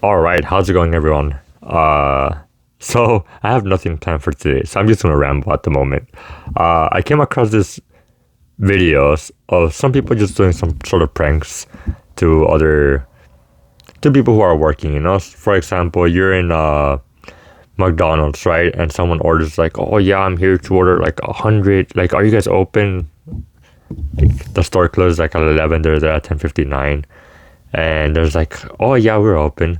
All right, how's it going, everyone? So I have nothing planned for today, so I'm just gonna ramble at the moment. I came across this videos of some people just doing some sort of pranks to other to people who are working. For example, you're in McDonald's, right? And someone orders like, "Oh yeah, I'm here to order like 100. Like, are you guys open?" Like, the store closes like at 11. They're there at 10:59, and there's like, "Oh yeah, we're open."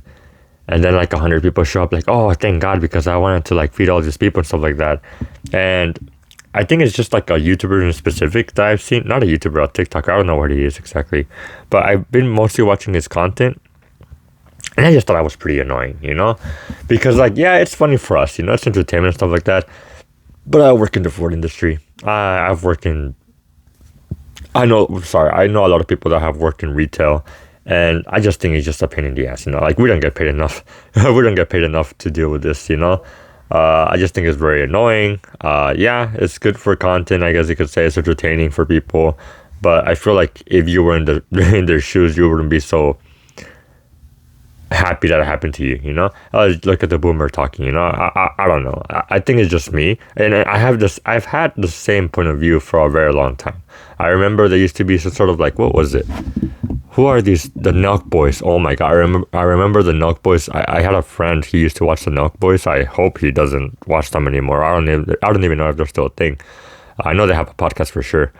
And then like 100 people show up like, oh, thank God, because I wanted to like feed all these people and stuff like that. And I think it's just like a YouTuber in specific that I've seen, not a YouTuber, a TikToker. I don't know what he is exactly, but I've been mostly watching his content, and I just thought I was pretty annoying, because like, yeah, it's funny for us, it's entertainment and stuff like that. But I work in the food industry. I've worked in, I know, sorry, I know a lot of people that have worked in retail. And I just think it's just a pain in the ass, like we don't get paid enough. We don't get paid enough to deal with this, I just think it's very annoying. Yeah, it's good for content, I guess you could say. It's entertaining for people, but I feel like if you were in their shoes, you wouldn't be so happy that it happened to you. Look at the boomer talking, I don't know. I think it's just me, and I've had the same point of view for a very long time. I remember there used to be some sort of like, what was it? Who are these? The Nelk Boys. Oh my God. I remember the Nelk Boys. I had a friend who used to watch the Nelk Boys. I hope he doesn't watch them anymore. I don't even know if they're still a thing. I know they have a podcast for sure.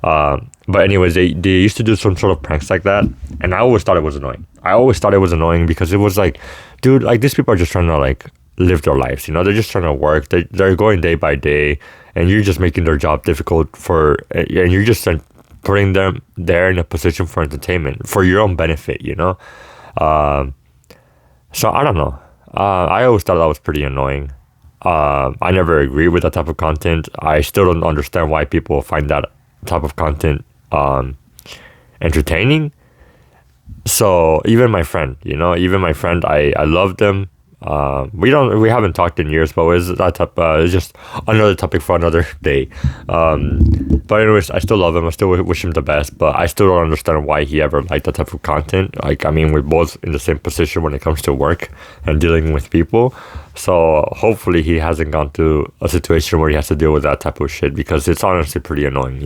But anyways, they used to do some sort of pranks like that, and I always thought it was annoying. I always thought it was annoying because it was like, dude, like these people are just trying to like live their lives. They're just trying to work. They're going day by day, and you're just making their job difficult and you're just putting them there in a position for entertainment for your own benefit. So I don't know. I always thought that was pretty annoying. I never agree with that type of content. I still don't understand why people find that type of content entertaining. So even my friend, I love them. We haven't talked in years, but it's that type. It's just another topic for another day. But anyways, I still love him. I still wish him the best, but I still don't understand why he ever liked that type of content. Like, I mean, we're both in the same position when it comes to work and dealing with people. So hopefully he hasn't gone to a situation where he has to deal with that type of shit, because it's honestly pretty annoying,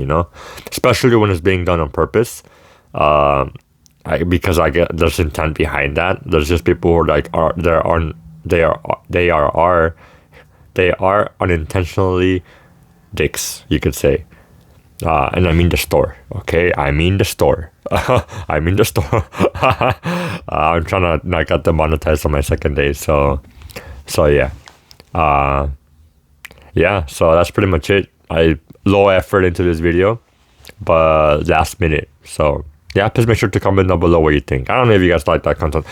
especially when it's being done on purpose. Because I get there's intent behind that. There's just people who are like they are unintentionally dicks, you could say. And I mean the store, okay? I mean the store. I mean the store. I'm trying to not get demonetized on my second day, so yeah. Yeah, so that's pretty much it. I low effort into this video, but last minute. So yeah, please make sure to comment down below what you think. I don't know if you guys like that content.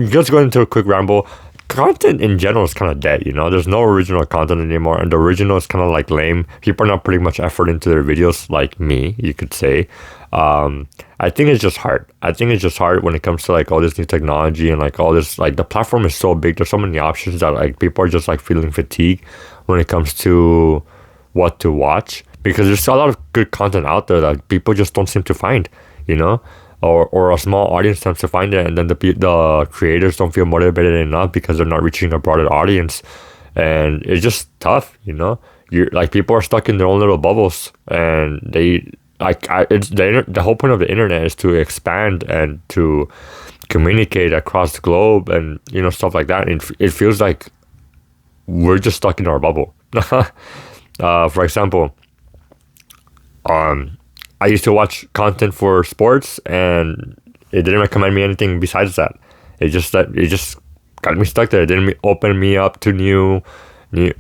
Just going into a quick ramble. Content in general is kind of dead, There's no original content anymore, and the original is kind of like lame. People are not putting much effort into their videos, like me, you could say. I think it's just hard. I think it's just hard when it comes to like all this new technology and like all this, like the platform is so big. There's so many options that like people are just like feeling fatigue when it comes to what to watch, because there's a lot of good content out there that people just don't seem to find, or a small audience tends to find it, and then the creators don't feel motivated enough because they're not reaching a broader audience, and it's just tough. You're like, people are stuck in their own little bubbles, and they like it's the whole point of the internet is to expand and to communicate across the globe, and stuff like that. And it feels like we're just stuck in our bubble. For example, I used to watch content for sports, and it didn't recommend me anything besides that. It just got me stuck there. It didn't open me up to new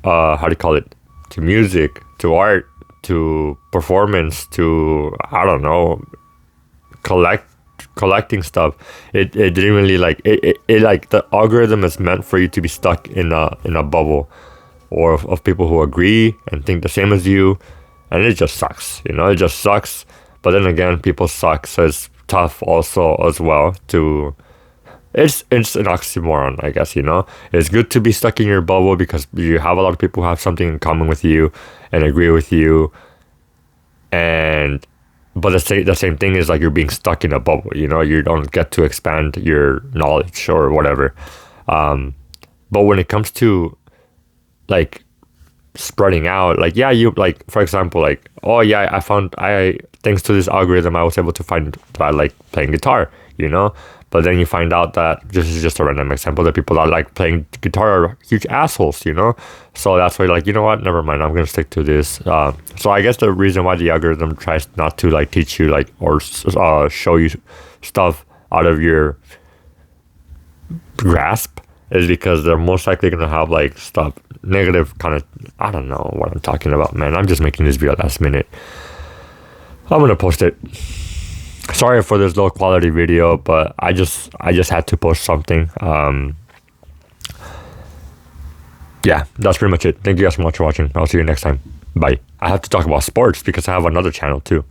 how do you call it, to music, to art, to performance, to, I don't know, collecting stuff. It didn't really like it like, the algorithm is meant for you to be stuck in a bubble, or of people who agree and think the same as you. And it just sucks, it just sucks. But then again, people suck, so it's tough also as well to, it's an oxymoron, I guess, It's good to be stuck in your bubble because you have a lot of people who have something in common with you and agree with you. And but the same thing is like you're being stuck in a bubble. You know, you don't get to expand your knowledge or whatever. But when it comes to like spreading out, like, yeah, you like, for example, like, oh yeah, I thanks to this algorithm I was able to find that I like playing guitar, you know. But then you find out that this is just a random example, that people that like playing guitar are huge assholes, you know. So that's why, like, you know what, never mind, I'm gonna stick to this. So I guess the reason why the algorithm tries not to like teach you like or show you stuff out of your grasp is because they're most likely gonna have like stuff negative kind of. I don't know what I'm talking about, man. I'm just making this video last minute. I'm gonna post it. Sorry for this low quality video, but I just had to post something. Yeah, that's pretty much it. Thank you guys so much for watching. I'll see you next time. Bye. I have to talk about sports because I have another channel too.